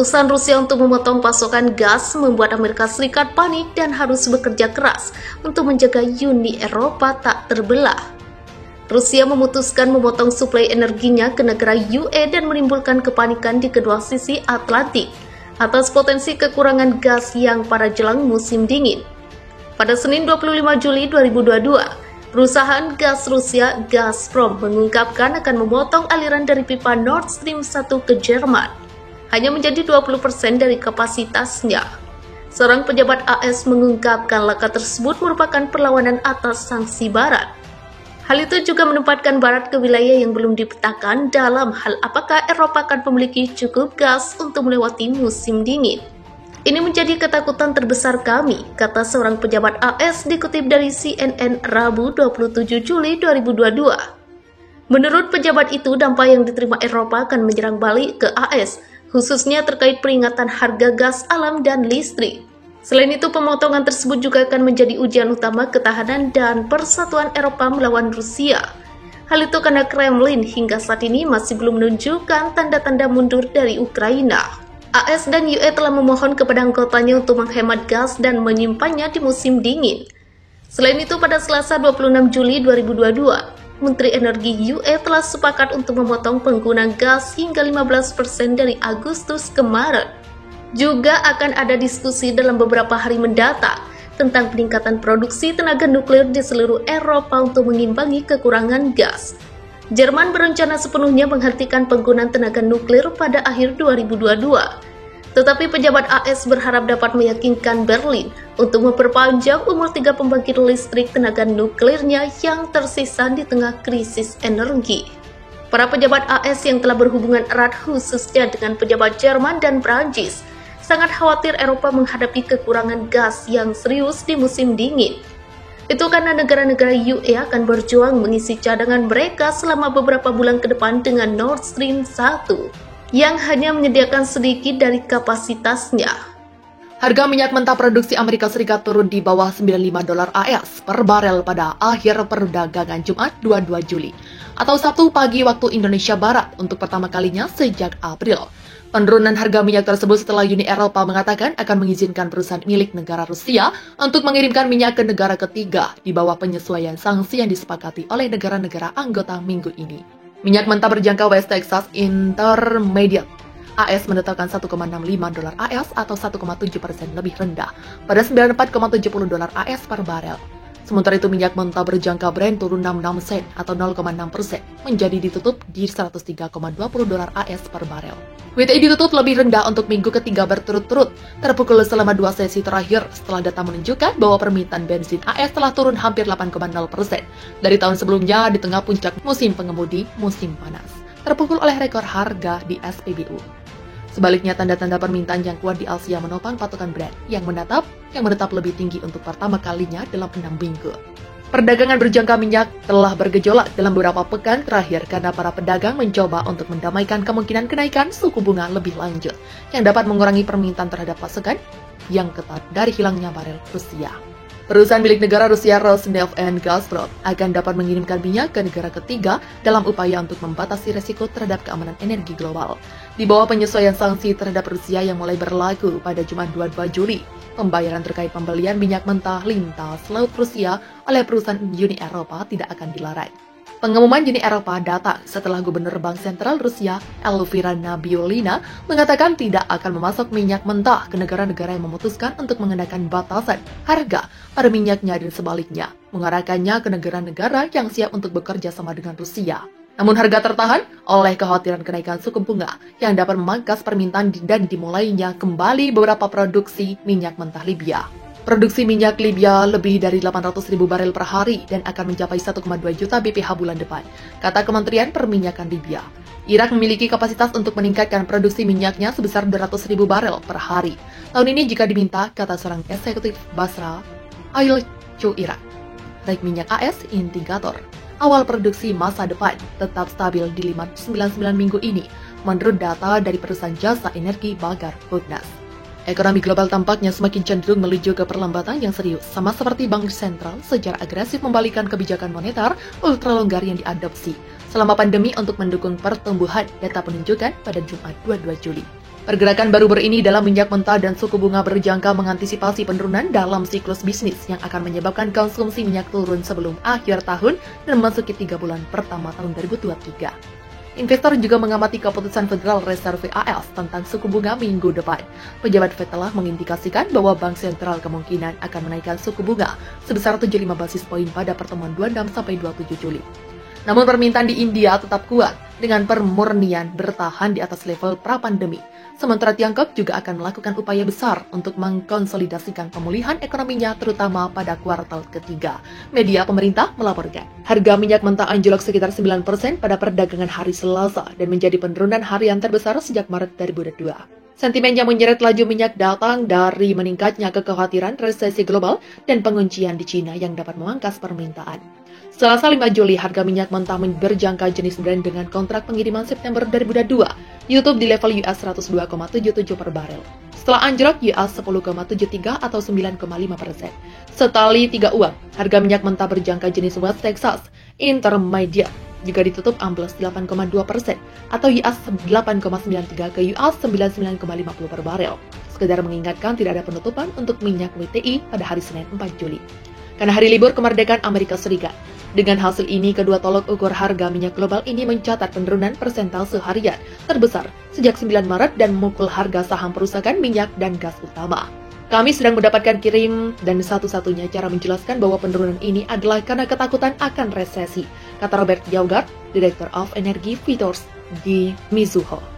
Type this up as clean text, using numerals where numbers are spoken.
Keputusan Rusia untuk memotong pasokan gas membuat Amerika Serikat panik dan harus bekerja keras untuk menjaga Uni Eropa tak terbelah. Rusia memutuskan memotong suplai energinya ke negara UE dan menimbulkan kepanikan di kedua sisi Atlantik atas potensi kekurangan gas yang pada jelang musim dingin. Pada Senin 25 Juli 2022, perusahaan gas Rusia Gazprom mengungkapkan akan memotong aliran dari pipa Nord Stream 1 ke Jerman hanya menjadi 20% dari kapasitasnya. Seorang pejabat AS mengungkapkan langkah tersebut merupakan perlawanan atas sanksi Barat. Hal itu juga menempatkan Barat ke wilayah yang belum dipetakan dalam hal apakah Eropa akan memiliki cukup gas untuk melewati musim dingin. Ini menjadi ketakutan terbesar kami, kata seorang pejabat AS dikutip dari CNN Rabu 27 Juli 2022. Menurut pejabat itu, dampak yang diterima Eropa akan menyerang balik ke AS, khususnya terkait peringatan harga gas alam dan listrik. Selain itu, pemotongan tersebut juga akan menjadi ujian utama ketahanan dan persatuan Eropa melawan Rusia. Hal itu karena Kremlin hingga saat ini masih belum menunjukkan tanda-tanda mundur dari Ukraina. AS dan UE telah memohon kepada anggotanya untuk menghemat gas dan menyimpannya di musim dingin. Selain itu, pada Selasa 26 Juli 2022, Menteri Energi UE telah sepakat untuk memotong penggunaan gas hingga 15% dari Agustus ke Maret. Juga akan ada diskusi dalam beberapa hari mendatang tentang peningkatan produksi tenaga nuklir di seluruh Eropa untuk mengimbangi kekurangan gas. Jerman berencana sepenuhnya menghentikan penggunaan tenaga nuklir pada akhir 2022. Tetapi pejabat AS berharap dapat meyakinkan Berlin untuk memperpanjang umur 3 pembangkit listrik tenaga nuklirnya yang tersisa di tengah krisis energi. Para pejabat AS yang telah berhubungan erat khususnya dengan pejabat Jerman dan Prancis sangat khawatir Eropa menghadapi kekurangan gas yang serius di musim dingin. Itu karena negara-negara UE akan berjuang mengisi cadangan mereka selama beberapa bulan ke depan dengan Nord Stream 1. Yang hanya menyediakan sedikit dari kapasitasnya. Harga minyak mentah produksi Amerika Serikat turun di bawah $95 AS per barel pada akhir perdagangan Jumat 22 Juli atau Sabtu pagi waktu Indonesia Barat untuk pertama kalinya sejak April. Penurunan harga minyak tersebut setelah Uni Eropa mengatakan akan mengizinkan perusahaan milik negara Rusia untuk mengirimkan minyak ke negara ketiga di bawah penyesuaian sanksi yang disepakati oleh negara-negara anggota minggu ini. Minyak mentah berjangka West Texas Intermediate AS menetapkan $1,65 AS atau 1,7% lebih rendah pada $94,70 AS per barel. Sementara itu minyak mentah berjangka Brent turun 66 sen atau 0,6% menjadi ditutup di $103,20 AS per barel. WTI ditutup lebih rendah untuk minggu ketiga berturut-turut, terpukul selama 2 sesi terakhir setelah data menunjukkan bahwa permintaan bensin AS telah turun hampir 8,0% dari tahun sebelumnya di tengah puncak musim pengemudi musim panas, terpukul oleh rekor harga di SPBU. Sebaliknya, tanda-tanda permintaan yang kuat di Asia menopang patokan Brent yang menetap lebih tinggi untuk pertama kalinya dalam 6 minggu. Perdagangan berjangka minyak telah bergejolak dalam beberapa pekan terakhir karena para pedagang mencoba untuk mendamaikan kemungkinan kenaikan suku bunga lebih lanjut yang dapat mengurangi permintaan terhadap pasokan yang ketat dari hilangnya barel Rusia. Perusahaan milik negara Rusia Rosneft and Gazprom akan dapat mengirimkan minyak ke negara ketiga dalam upaya untuk membatasi resiko terhadap keamanan energi global. Di bawah penyesuaian sanksi terhadap Rusia yang mulai berlaku pada Jumat 22 Juli, pembayaran terkait pembelian minyak mentah lintas laut Rusia oleh perusahaan Uni Eropa tidak akan dilarang. Pengumuman Uni Eropa datang setelah Gubernur Bank Sentral Rusia, Elvira Nabiullina, mengatakan tidak akan memasok minyak mentah ke negara-negara yang memutuskan untuk mengenakan batasan harga pada minyaknya dan sebaliknya, mengarahkannya ke negara-negara yang siap untuk bekerja sama dengan Rusia. Namun harga tertahan oleh kekhawatiran kenaikan suku bunga yang dapat memangkas permintaan dan dimulainya kembali beberapa produksi minyak mentah Libya. Produksi minyak Libya lebih dari 800.000 barel per hari dan akan mencapai 1,2 juta BPH bulan depan, kata Kementerian Perminyakan Libya. Irak memiliki kapasitas untuk meningkatkan produksi minyaknya sebesar 200.000 barel per hari. Tahun ini jika diminta, kata seorang eksekutif Basra, ILCU Irak. Naik minyak AS indikator awal produksi masa depan tetap stabil di 599 minggu ini, menurut data dari perusahaan jasa energi Bagar Bugnas. Ekonomi global tampaknya semakin cenderung menuju ke perlambatan yang serius, sama seperti Bank Sentral secara agresif membalikan kebijakan moneter ultra longgar yang diadopsi selama pandemi untuk mendukung pertumbuhan, data menunjukkan pada Jumat 22 Juli. Pergerakan baru ini dalam minyak mentah dan suku bunga berjangka mengantisipasi penurunan dalam siklus bisnis yang akan menyebabkan konsumsi minyak turun sebelum akhir tahun dan memasuki 3 bulan pertama tahun 2023. Investor juga mengamati keputusan Federal Reserve AS tentang suku bunga minggu depan. Pejabat Fed telah mengindikasikan bahwa Bank Sentral kemungkinan akan menaikkan suku bunga sebesar 75 basis poin pada pertemuan 26-27 Juli. Namun permintaan di India tetap kuat dengan permurnian bertahan di atas level pra-pandemi. Sementara Tiongkok juga akan melakukan upaya besar untuk mengkonsolidasikan pemulihan ekonominya terutama pada kuartal ketiga. Media pemerintah melaporkan, harga minyak mentah anjlok sekitar 9% pada perdagangan hari Selasa dan menjadi penurunan harian terbesar sejak Maret 2022. Sentimen yang menyeret laju minyak datang dari meningkatnya kekhawatiran resesi global dan penguncian di Cina yang dapat memangkas permintaan. Selasa 5 Juli, harga minyak mentah berjangka jenis Brent dengan kontrak pengiriman September 2022 YouTube di level US 102,77 per barel. Setelah anjlok US 10,73 atau 9,5%. Setali 3 uang, harga minyak mentah berjangka jenis West Texas Intermediate juga ditutup ambles 8,2% atau US 8,93 ke US 99,50 per barel. Sekedar mengingatkan tidak ada penutupan untuk minyak WTI pada hari Senin 4 Juli. Karena hari libur kemerdekaan Amerika Serikat. Dengan hasil ini, kedua tolok ukur harga minyak global ini mencatat penurunan persentase harian terbesar sejak 9 Maret dan memukul harga saham perusahaan minyak dan gas utama. Kami sedang mendapatkan kirim dan satu-satunya cara menjelaskan bahwa penurunan ini adalah karena ketakutan akan resesi, kata Robert Yaugard, Director of Energy Futures di Mizuho.